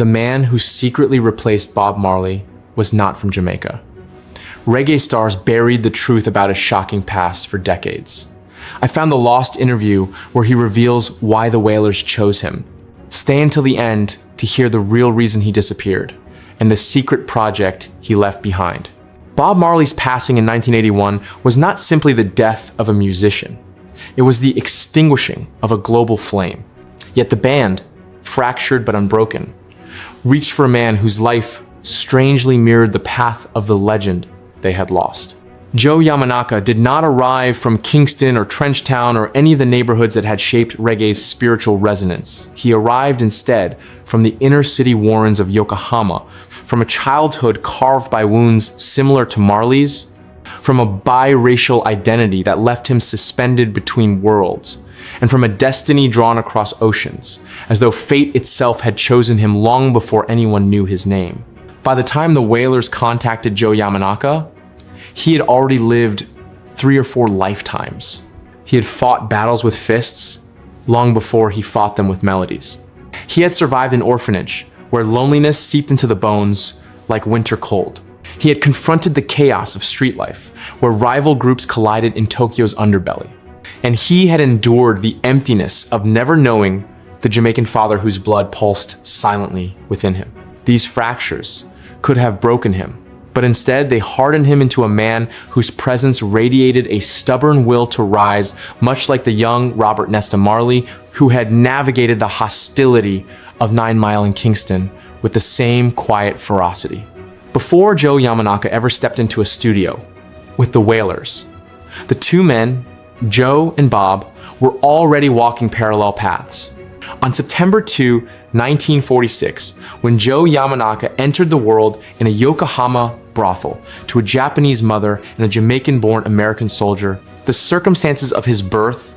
the man who secretly replaced Bob Marley was not from Jamaica. Reggae stars buried the truth about his shocking past for decades. I found the lost interview where he reveals why the Wailers chose him. Stay until the end to hear the real reason he disappeared and the secret project he left behind. Bob Marley's passing in 1981 was not simply the death of a musician. It was the extinguishing of a global flame. Yet the band, fractured but unbroken, reached for a man whose life strangely mirrored the path of the legend they had lost. Joe Yamanaka did not arrive from Kingston or Trenchtown or any of the neighborhoods that had shaped reggae's spiritual resonance. He arrived instead from the inner city warrens of Yokohama, from a childhood carved by wounds similar to Marley's, from a biracial identity that left him suspended between worlds, and from a destiny drawn across oceans, as though fate itself had chosen him long before anyone knew his name. By the time the Wailers contacted Joe Yamanaka, he had already lived 3 or 4 lifetimes. He had fought battles with fists long before he fought them with melodies. He had survived an orphanage where loneliness seeped into the bones like winter cold. He had confronted the chaos of street life, where rival groups collided in Tokyo's underbelly. And he had endured the emptiness of never knowing the Jamaican father whose blood pulsed silently within him. These fractures could have broken him, but instead they hardened him into a man whose presence radiated a stubborn will to rise, much like the young Robert Nesta Marley, who had navigated the hostility of 9 Mile and Kingston with the same quiet ferocity. Before Joe Yamanaka ever stepped into a studio with the Wailers, the two men, Joe and Bob, were already walking parallel paths. On September 2, 1946, when Joe Yamanaka entered the world in a Yokohama brothel to a Japanese mother and a Jamaican-born American soldier, the circumstances of his birth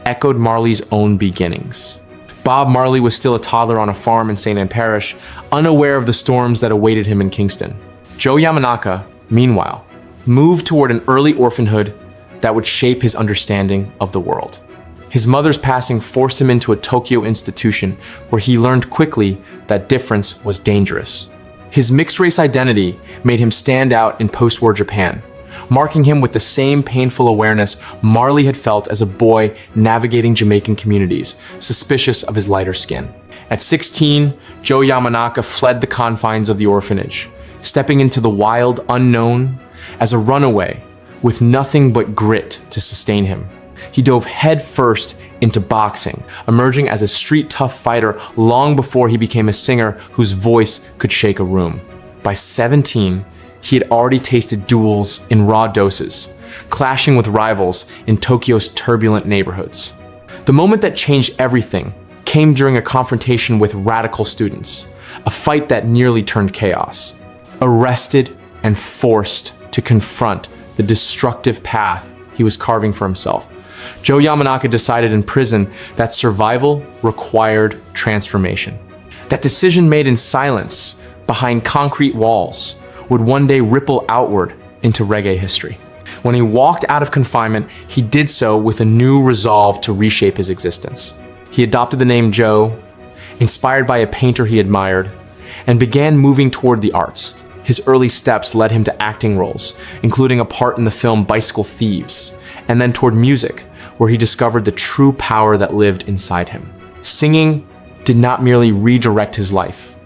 echoed Marley's own beginnings. Bob Marley was still a toddler on a farm in St. Ann Parish, unaware of the storms that awaited him in Kingston. Joe Yamanaka, meanwhile, moved toward an early orphanhood that would shape his understanding of the world. His mother's passing forced him into a Tokyo institution where he learned quickly that difference was dangerous. His mixed-race identity made him stand out in post-war Japan, marking him with the same painful awareness Marley had felt as a boy navigating Jamaican communities, suspicious of his lighter skin. At 16, Joe Yamanaka fled the confines of the orphanage, stepping into the wild unknown as a runaway with nothing but grit to sustain him. He dove headfirst into boxing, emerging as a street-tough fighter long before he became a singer whose voice could shake a room. By 17, he had already tasted duels in raw doses, clashing with rivals in Tokyo's turbulent neighborhoods. The moment that changed everything came during a confrontation with radical students, a fight that nearly turned chaos. Arrested and forced to confront the destructive path he was carving for himself, Joe Yamanaka decided in prison that survival required transformation. That decision made in silence, behind concrete walls, would one day ripple outward into reggae history. When he walked out of confinement, he did so with a new resolve to reshape his existence. He adopted the name Joe, inspired by a painter he admired, and began moving toward the arts. His early steps led him to acting roles, including a part in the film Bicycle Thieves, and then toward music, where he discovered the true power that lived inside him. Singing did not merely redirect his life,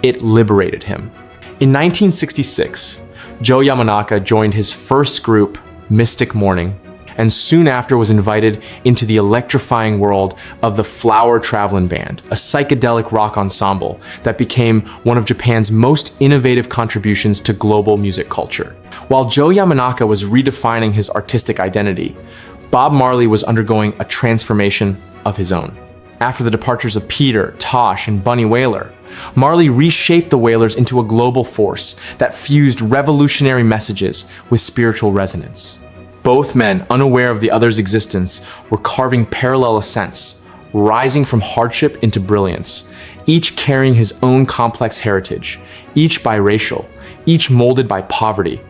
it liberated him. In 1966, Joe Yamanaka joined his first group, Mystic Morning, and soon after was invited into the electrifying world of the Flower Travelin' Band, a psychedelic rock ensemble that became one of Japan's most innovative contributions to global music culture. While Joe Yamanaka was redefining his artistic identity, Bob Marley was undergoing a transformation of his own. After the departures of Peter, Tosh, and Bunny Wailer, Marley reshaped the Wailers into a global force that fused revolutionary messages with spiritual resonance. Both men, unaware of the other's existence, were carving parallel ascents, rising from hardship into brilliance, each carrying his own complex heritage, each biracial, each molded by poverty,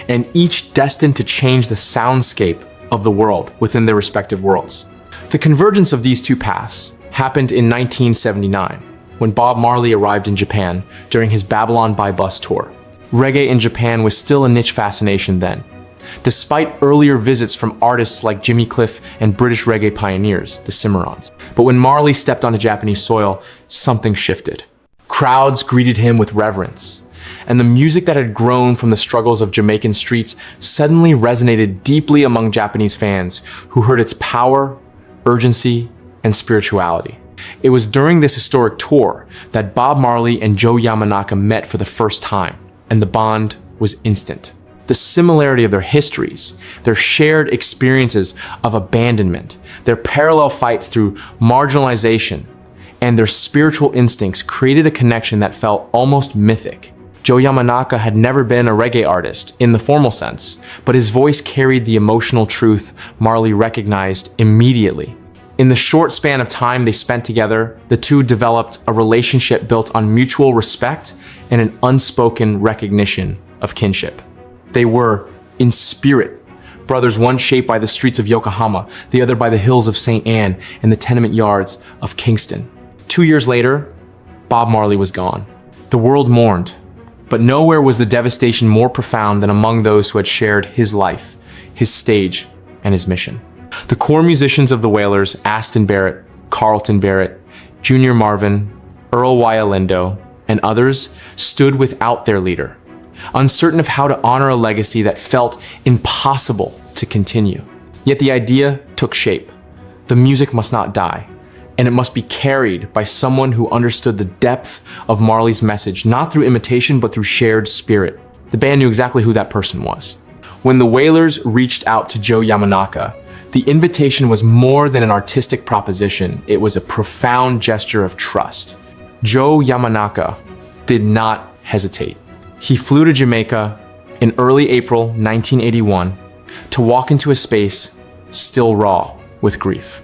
and each destined to change the soundscape of the world within their respective worlds. The convergence of these two paths happened in 1979, when Bob Marley arrived in Japan during his Babylon by Bus tour. Reggae in Japan was still a niche fascination then, despite earlier visits from artists like Jimmy Cliff and British reggae pioneers, the Cimarrons. But when Marley stepped onto Japanese soil, something shifted. Crowds greeted him with reverence, and the music that had grown from the struggles of Jamaican streets suddenly resonated deeply among Japanese fans who heard its power, urgency, and spirituality. It was during this historic tour that Bob Marley and Joe Yamanaka met for the first time, and the bond was instant. The similarity of their histories, their shared experiences of abandonment, their parallel fights through marginalization, and their spiritual instincts created a connection that felt almost mythic. Joe Yamanaka had never been a reggae artist in the formal sense, but his voice carried the emotional truth Marley recognized immediately. In the short span of time they spent together, the two developed a relationship built on mutual respect and an unspoken recognition of kinship. They were, in spirit, brothers, one shaped by the streets of Yokohama, the other by the hills of St. Anne and the tenement yards of Kingston. 2 years later, Bob Marley was gone. The world mourned, but nowhere was the devastation more profound than among those who had shared his life, his stage, and his mission. The core musicians of the Wailers, Aston Barrett, Carlton Barrett, Junior Marvin, Earl Wyalindo, and others, stood without their leader, uncertain of how to honor a legacy that felt impossible to continue. Yet the idea took shape. The music must not die, and it must be carried by someone who understood the depth of Marley's message, not through imitation, but through shared spirit. The band knew exactly who that person was. When the Wailers reached out to Joe Yamanaka, the invitation was more than an artistic proposition. It was a profound gesture of trust. Joe Yamanaka did not hesitate. He flew to Jamaica in early April 1981 to walk into a space still raw with grief.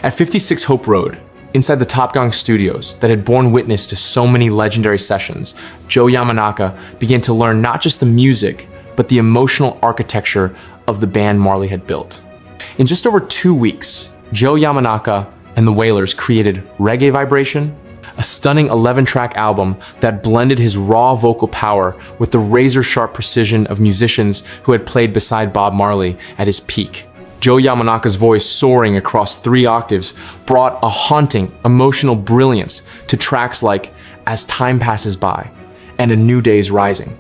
At 56 Hope Road, inside the Top Gang studios that had borne witness to so many legendary sessions, Joe Yamanaka began to learn not just the music, but the emotional architecture of the band Marley had built. In just over 2 weeks, Joe Yamanaka and the Wailers created Reggae Vibration, a stunning 11-track album that blended his raw vocal power with the razor-sharp precision of musicians who had played beside Bob Marley at his peak. Joe Yamanaka's voice, soaring across 3 octaves, brought a haunting, emotional brilliance to tracks like As Time Passes By and A New Day's Rising.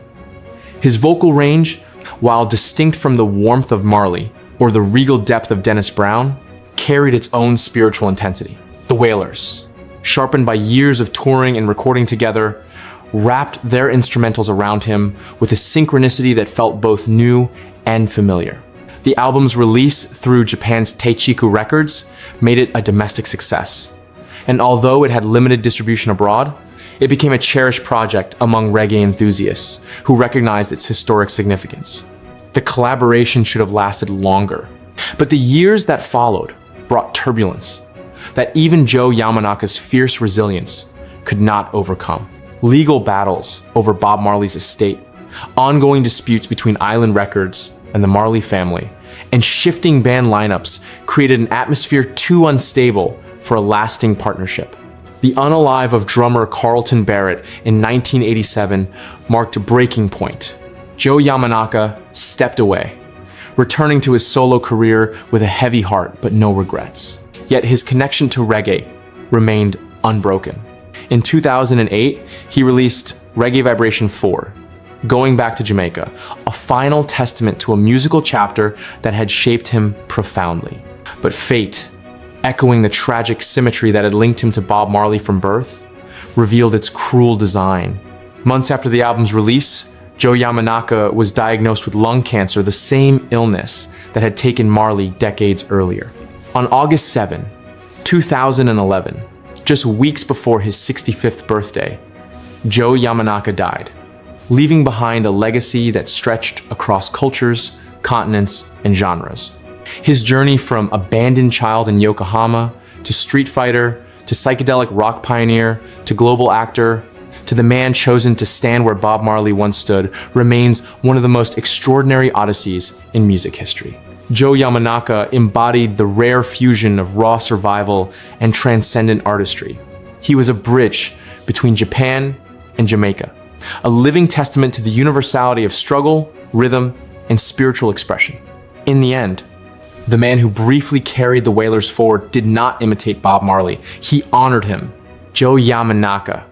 His vocal range, while distinct from the warmth of Marley or the regal depth of Dennis Brown, carried its own spiritual intensity. The Wailers, sharpened by years of touring and recording together, wrapped their instrumentals around him with a synchronicity that felt both new and familiar. The album's release through Japan's Teichiku Records made it a domestic success. And although it had limited distribution abroad, it became a cherished project among reggae enthusiasts who recognized its historic significance. The collaboration should have lasted longer, but the years that followed brought turbulence that even Joe Yamanaka's fierce resilience could not overcome. Legal battles over Bob Marley's estate, ongoing disputes between Island Records and the Marley family, and shifting band lineups created an atmosphere too unstable for a lasting partnership. The unalive of drummer Carlton Barrett in 1987 marked a breaking point. Joe Yamanaka stepped away, returning to his solo career with a heavy heart but no regrets. Yet his connection to reggae remained unbroken. In 2008, he released Reggae Vibration 4, Going Back to Jamaica, a final testament to a musical chapter that had shaped him profoundly. But fate, echoing the tragic symmetry that had linked him to Bob Marley from birth, revealed its cruel design. Months after the album's release, Joe Yamanaka was diagnosed with lung cancer, the same illness that had taken Marley decades earlier. On August 7, 2011, just weeks before his 65th birthday, Joe Yamanaka died, leaving behind a legacy that stretched across cultures, continents, and genres. His journey from abandoned child in Yokohama, to street fighter, to psychedelic rock pioneer, to global actor, to the man chosen to stand where Bob Marley once stood, remains one of the most extraordinary odysseys in music history. Joe Yamanaka embodied the rare fusion of raw survival and transcendent artistry. He was a bridge between Japan and Jamaica, a living testament to the universality of struggle, rhythm, and spiritual expression. In the end, the man who briefly carried the Wailers forward did not imitate Bob Marley. He honored him. Joe Yamanaka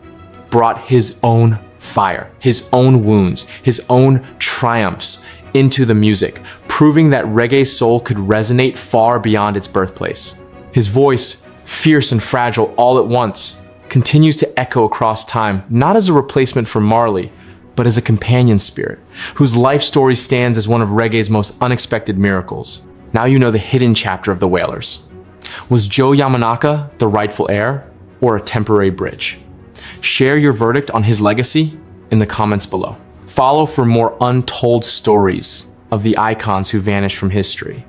brought his own fire, his own wounds, his own triumphs into the music, proving that reggae soul could resonate far beyond its birthplace. His voice, fierce and fragile all at once, continues to echo across time, not as a replacement for Marley, but as a companion spirit, whose life story stands as one of reggae's most unexpected miracles. Now you know the hidden chapter of the Wailers. Was Joe Yamanaka the rightful heir, or a temporary bridge? Share your verdict on his legacy in the comments below. Follow for more untold stories of the icons who vanished from history.